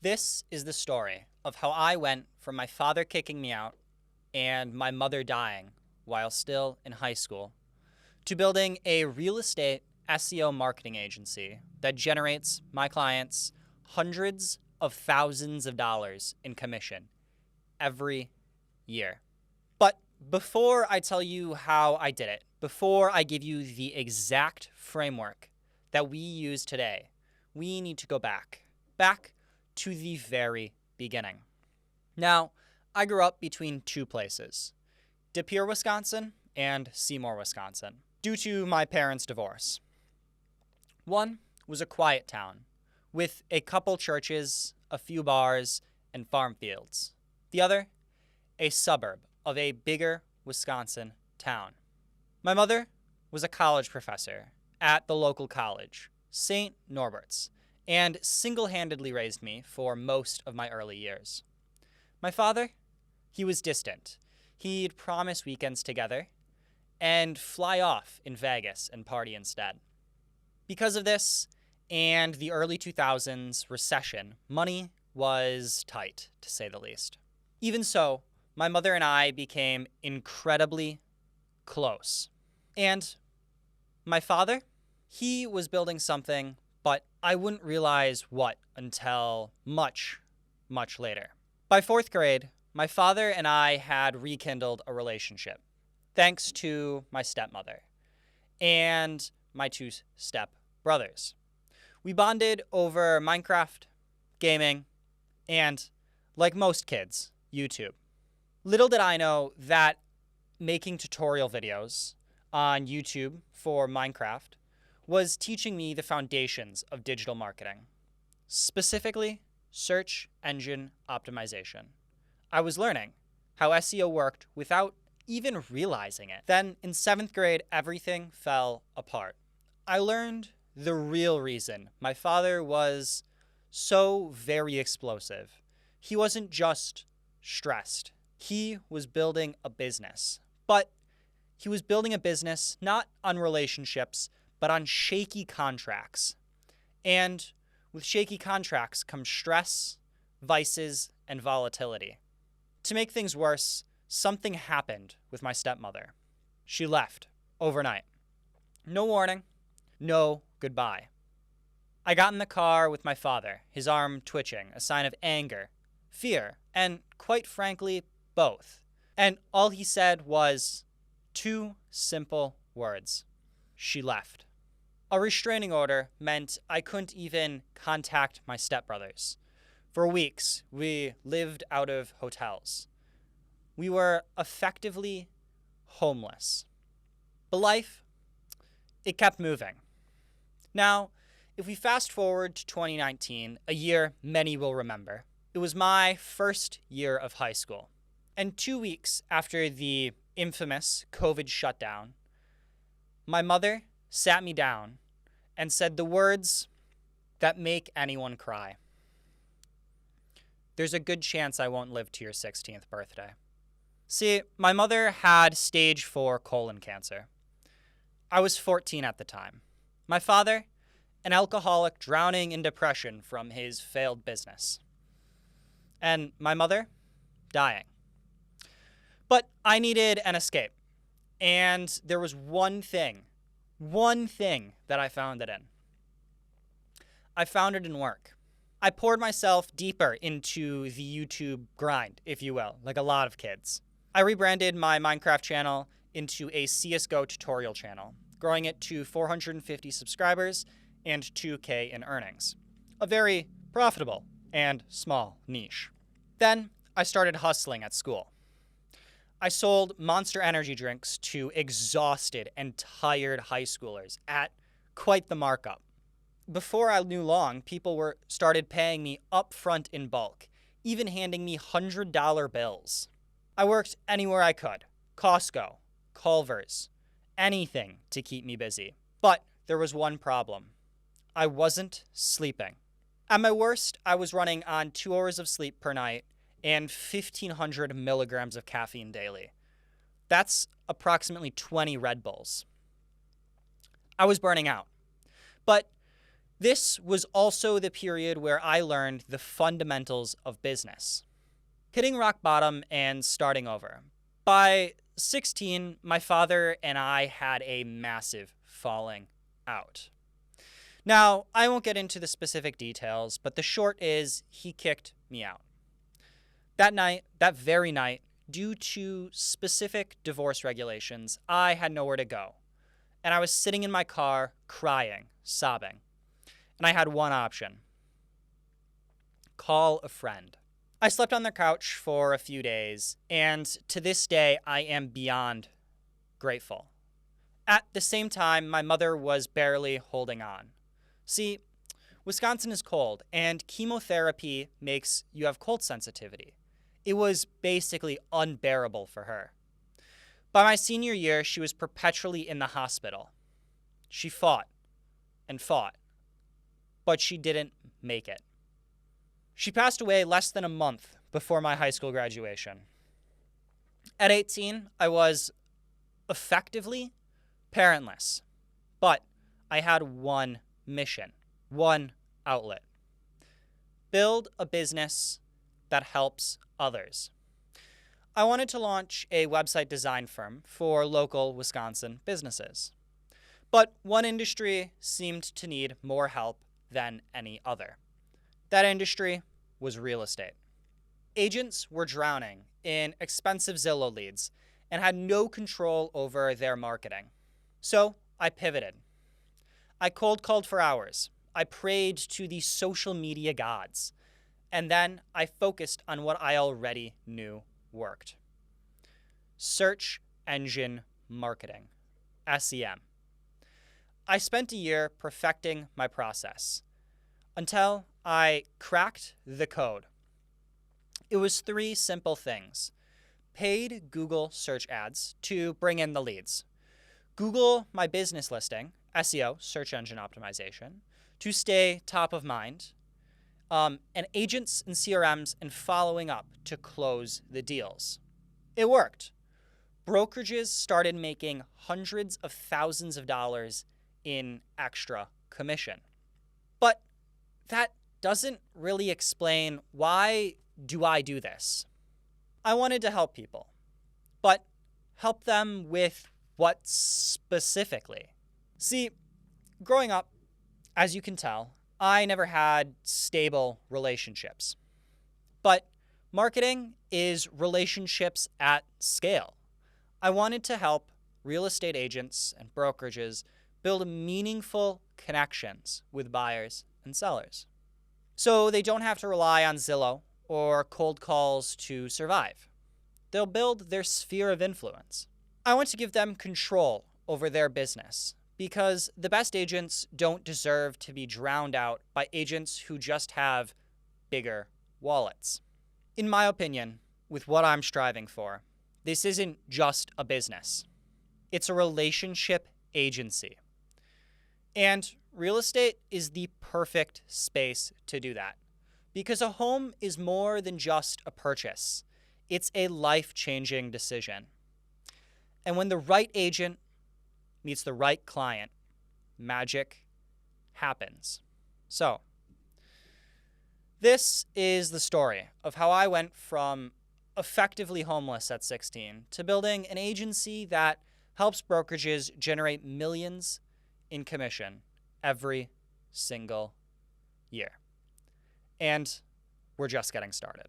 This is the story of how I went from my father kicking me out and my mother dying while still in high school to building a real estate SEO marketing agency that generates my clients hundreds of thousands of dollars in commission every year. But before I tell you how I did it, before I give you the exact framework that we use today, we need to go back to the very beginning. Now, I grew up between two places, De Pere, Wisconsin and Seymour, Wisconsin, due to my parents' divorce. One was a quiet town with a couple churches, a few bars, and farm fields. The other, a suburb of a bigger Wisconsin town. My mother was a college professor at the local college, St. Norbert's, and single-handedly raised me for most of my early years. My father, he was distant. He'd promise weekends together and fly off in Vegas and party instead. Because of this and the early 2000s recession, money was tight, to say the least. Even so, my mother and I became incredibly close. And my father, he was building something, but I wouldn't realize what until much, much later. By fourth grade, my father and I had rekindled a relationship, thanks to my stepmother and my two stepbrothers. We bonded over Minecraft, gaming, and, like most kids, YouTube. Little did I know that making tutorial videos on YouTube for Minecraft was teaching me the foundations of digital marketing, specifically search engine optimization. I was learning how SEO worked without even realizing it. Then in 7th grade, everything fell apart. I learned the real reason my father was so very explosive. He wasn't just stressed. He was building a business. But he was building a business not on relationships, but on shaky contracts. And with shaky contracts comes stress, vices, and volatility. To make things worse, something happened with my stepmother. She left overnight. No warning, no goodbye. I got in the car with my father, his arm twitching, a sign of anger, fear, and quite frankly, both. And all he said was two simple words. She left. A restraining order meant I couldn't even contact my stepbrothers. For weeks, we lived out of hotels. We were effectively homeless. But life, it kept moving. Now, if we fast forward to 2019, a year many will remember, it was my first year of high school. And 2 weeks after the infamous COVID shutdown, my mother sat me down and said the words that make anyone cry. There's a good chance I won't live to your 16th birthday. See, my mother had stage 4 colon cancer. I was 14 at the time. My father, an alcoholic drowning in depression from his failed business. And my mother, dying. But I needed an escape. And there was one thing that I found it in. I found it in work. I poured myself deeper into the YouTube grind, if you will, like a lot of kids. I rebranded my Minecraft channel into a CSGO tutorial channel, growing it to 450 subscribers and 2K in earnings. A very profitable and small niche. Then I started hustling at school. I sold Monster energy drinks to exhausted and tired high schoolers at quite the markup. Before I knew long, people started paying me upfront in bulk, even handing me $100 bills. I worked anywhere I could. Costco, Culver's, anything to keep me busy. But there was one problem. I wasn't sleeping. At my worst, I was running on 2 hours of sleep per night and 1,500 milligrams of caffeine daily. That's approximately 20 Red Bulls. I was burning out. But This was also the period where I learned the fundamentals of business, hitting rock bottom and starting over. By 16, my father and I had a massive falling out. Now, I won't get into the specific details, but the short is he kicked me out. That very night, due to specific divorce regulations, I had nowhere to go. And I was sitting in my car, crying, sobbing. And I had one option: call a friend. I slept on their couch for a few days, and to this day, I am beyond grateful. At the same time, my mother was barely holding on. See, Wisconsin is cold, and chemotherapy makes you have cold sensitivity. It was basically unbearable for her. By my senior year, she was perpetually in the hospital. She fought and fought, but she didn't make it. She passed away less than a month before my high school graduation. At 18, I was effectively parentless, but I had one mission, one outlet: build a business that helps others. I wanted to launch a website design firm for local Wisconsin businesses, but one industry seemed to need more help than any other. That industry was real estate. Agents were drowning in expensive Zillow leads and had no control over their marketing. So I pivoted. I cold called for hours. I prayed to the social media gods. And then I focused on what I already knew worked: search engine marketing, SEM. I spent a year perfecting my process until I cracked the code. It was 3 simple things: paid Google search ads to bring in the leads, Google my business listing, SEO, search engine optimization, to stay top of mind, and agents and CRMs and following up to close the deals. It worked. Brokerages started making hundreds of thousands of dollars in extra commission. But that doesn't really explain why do I do this. I wanted to help people, but help them with what specifically? See, growing up, as you can tell, I never had stable relationships. But marketing is relationships at scale. I wanted to help real estate agents and brokerages build meaningful connections with buyers and sellers, so they don't have to rely on Zillow or cold calls to survive. They'll build their sphere of influence. I want to give them control over their business, because the best agents don't deserve to be drowned out by agents who just have bigger wallets. In my opinion, with what I'm striving for, this isn't just a business. It's a relationship agency. And real estate is the perfect space to do that, because a home is more than just a purchase. It's a life-changing decision. And when the right agent meets the right client, magic happens. So, this is the story of how I went from effectively homeless at 16 to building an agency that helps brokerages generate millions in commission every single year. And we're just getting started.